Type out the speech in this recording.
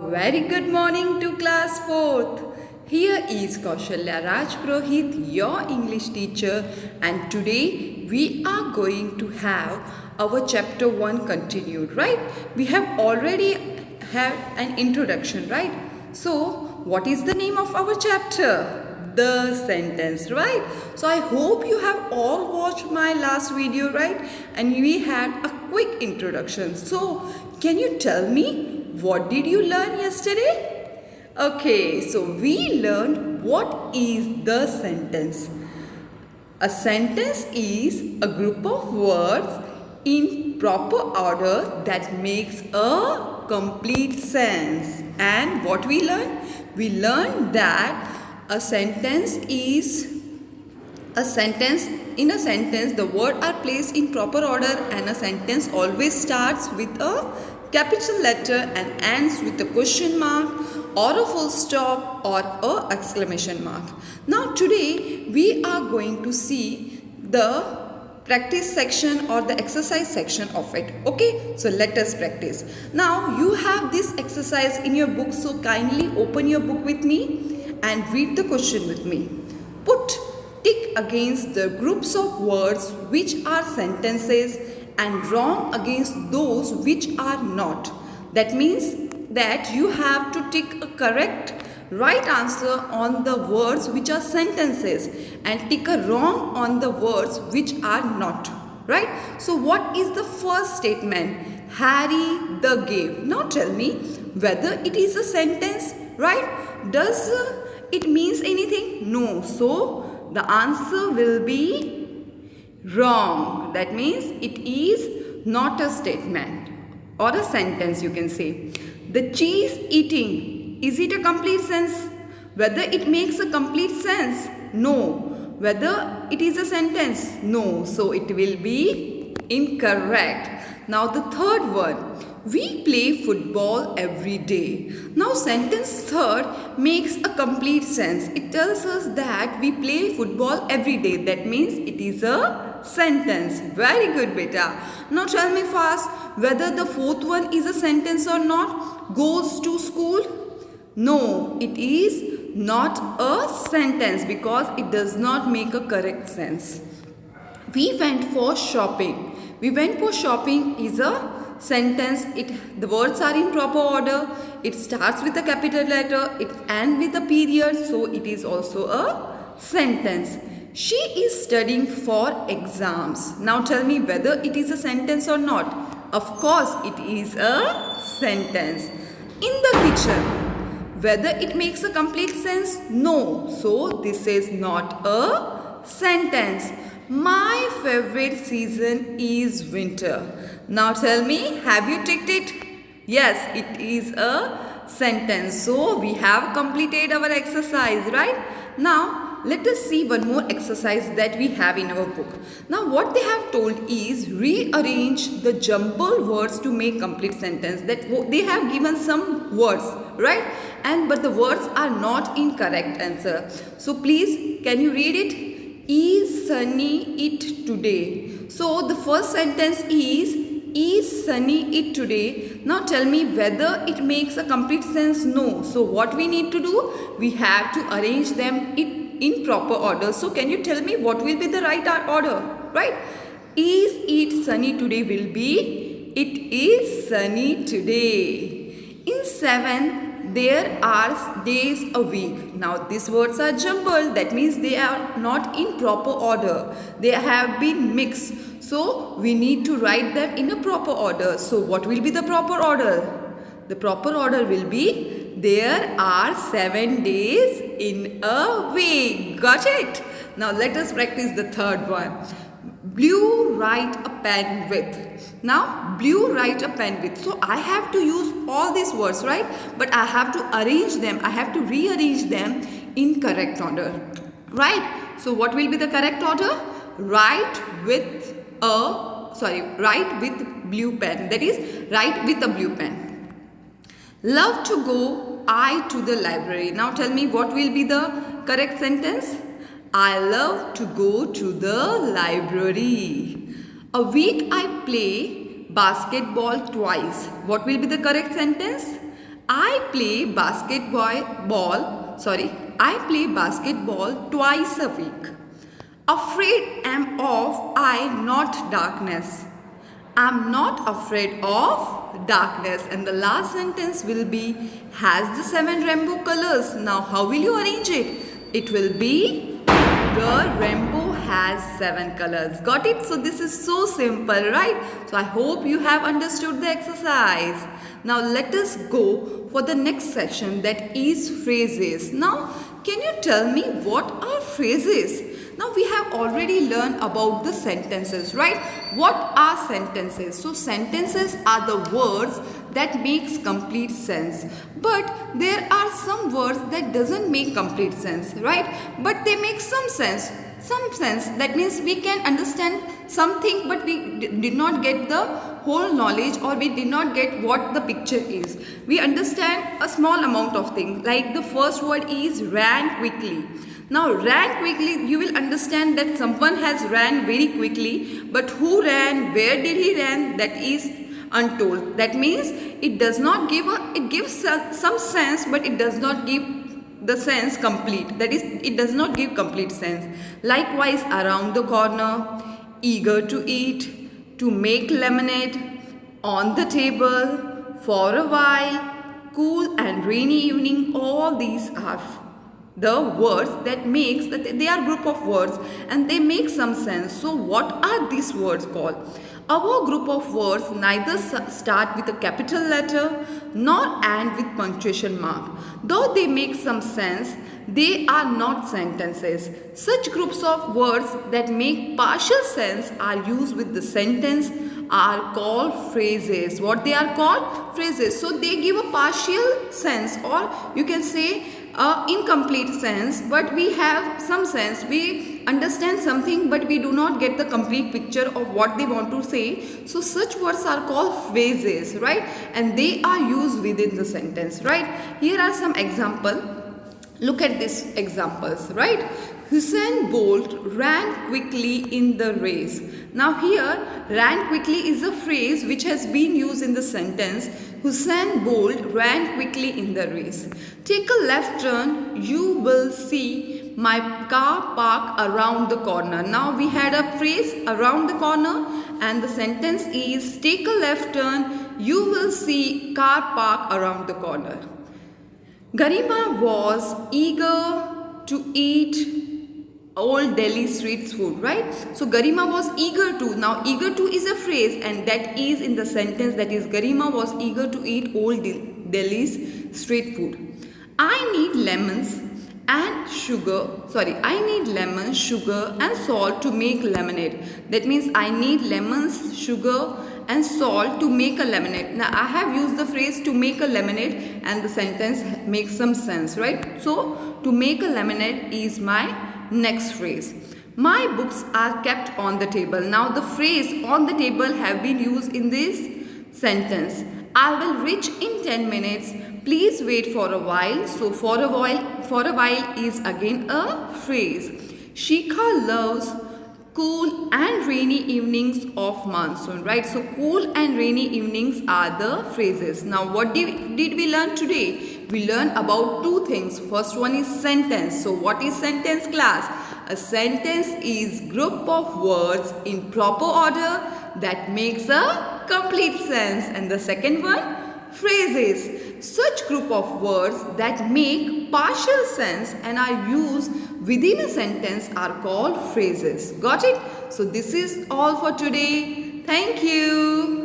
Very good morning to class 4th. Here is Kaushalya Rajpurohit, your English teacher, and today we are going to have our chapter 1 continued, right? We have already had an introduction, right? So, what is the name of our chapter? The sentence, right? So I hope you have all watched my last video, right? And we had a quick introduction. So can you tell me what did you learn yesterday? Okay, so we learned what is the sentence. A sentence is a group of words in proper order that makes a complete sense. And what we learned? We learned that a sentence is a sentence. In a sentence, the words are placed in proper order, and a sentence always starts with a capital letter and ends with a question mark or a full stop or a exclamation mark. Now today we are going to see the practice section or the exercise section of it. Okay, so let us practice. Now you have this exercise in your book, so kindly open your book with me and read the question with me. Put tick against the groups of words which are sentences and wrong against those which are not. That means that you have to tick a correct right answer on the words which are sentences and tick a wrong on the words which are not. Right? So what is the first statement? Harry the gave. Now tell me whether it is a sentence, right? Does it means anything? No. So the answer will be wrong. That means it is not a statement or a sentence, you can say. The cheese eating, is it a complete sense? Whether it makes a complete sense? No. Whether it is a sentence? No. So it will be incorrect. Now the third one. We play football every day. Now sentence third makes a complete sense. It tells us that we play football every day. That means it is a sentence. Very good, beta. Now tell me fast whether the fourth one is a sentence or not. Goes to school? No, it is not a sentence because it does not make a correct sense. We went for shopping. We went for shopping is a sentence. The words are in proper order. It starts with a capital letter. It ends with a period. So it is also a sentence. She is studying for exams. Now tell me whether it is a sentence or not. Of course it is a sentence. In the kitchen. Whether it makes a complete sense? No. So this is not a sentence. My favorite season is winter. Now tell me, have you ticked it? Yes, it is a sentence. So we have completed our exercise, right? Now let us see one more exercise that we have in our book. Now what they have told is rearrange the jumbled words to make complete sentence. That they have given some words, right? But the words are not in correct answer. So please, can you read it? Is sunny it today? So the first sentence is sunny it today? Now tell me whether it makes a complete sense. No. So what we need to do? We have to arrange them in proper order. So can you tell me what will be the right order? Right? Is it sunny today will be it is sunny today. In 7, there are days a week. Now these words are jumbled. That means they are not in proper order. They have been mixed. So we need to write them in a proper order. So what will be the proper order? The proper order will be there are 7 days in a week. Got it? Now let us practice the third one. Blue write a pen with. Now blue write a pen with. So I have to use all these words, right? But I have to arrange them. I have to rearrange them in correct order. Right? So what will be the correct order? Write with blue pen. That is write with a blue pen. Love to go I to the library. Now tell me what will be the correct sentence? I love to go to the library. A week I play basketball twice. What will be the correct sentence? I play basketball twice a week. Afraid am of I not darkness. I'm not afraid of darkness. And the last sentence will be has the 7 rainbow colors. Now how will you arrange it? It will be the rainbow has 7 colors. Got it? So this is so simple, right? So I hope you have understood the exercise. Now let us go for the next section, that is phrases. Now can you tell me what are phrases? Now we have already learned about the sentences, right? What are sentences? So sentences are the words that makes complete sense. But there are some words that doesn't make complete sense, right? But they make some sense. That means we can understand something, but we did not get the whole knowledge, or we did not get what the picture is. We understand a small amount of things, like the first word is ran quickly. Now ran quickly, you will understand that someone has ran very quickly, but who ran, where did he ran, that is untold. That means it does not give it gives some sense, but it does not give the sense complete. That is, it does not give complete sense. Likewise, around the corner, eager to eat, to make lemonade, on the table, for a while, cool and rainy evening, all these are the words that makes that they are group of words and they make some sense. So what are these words called? Our group of words neither start with a capital letter nor end with punctuation mark. Though they make some sense, they are not sentences. Such groups of words that make partial sense are used with the sentence are called phrases. What they are called? Phrases. So they give a partial sense, or you can say incomplete sense, but we have some sense. We understand something, but we do not get the complete picture of what they want to say. So such words are called phrases, right? And they are used within the sentence, right? Here are some examples. Look at these examples, right? Usain Bolt ran quickly in the race. Now here, ran quickly is a phrase which has been used in the sentence. Usain Bolt ran quickly in the race. Take a left turn, you will see my car parked around the corner. Now we had a phrase around the corner, and the sentence is take a left turn, you will see car parked around the corner. Garima was eager to eat Old Delhi street food, right? So Garima was eager to. Now eager to is a phrase, and that is in the sentence, that is Garima was eager to eat Old Delhi's street food. I need lemons, sugar and salt to make lemonade. That means I need lemons, sugar and salt to make a lemonade. Now I have used the phrase to make a lemonade, and the sentence makes some sense, right? So to make a lemonade is my next phrase. My books are kept on the table. Now the phrase on the table have been used in this sentence. I will reach in 10 minutes. Please wait for a while. So for a while is again a phrase. Shikha loves cool and rainy evenings of monsoon, right? So cool and rainy evenings are the phrases. Now what did we learn today? We learned about two things. First one is sentence. So what is sentence, class? A sentence is group of words in proper order that makes a complete sense. And the second one, phrases. Such group of words that make partial sense and are used within a sentence are called phrases. Got it? So this is all for today. Thank you.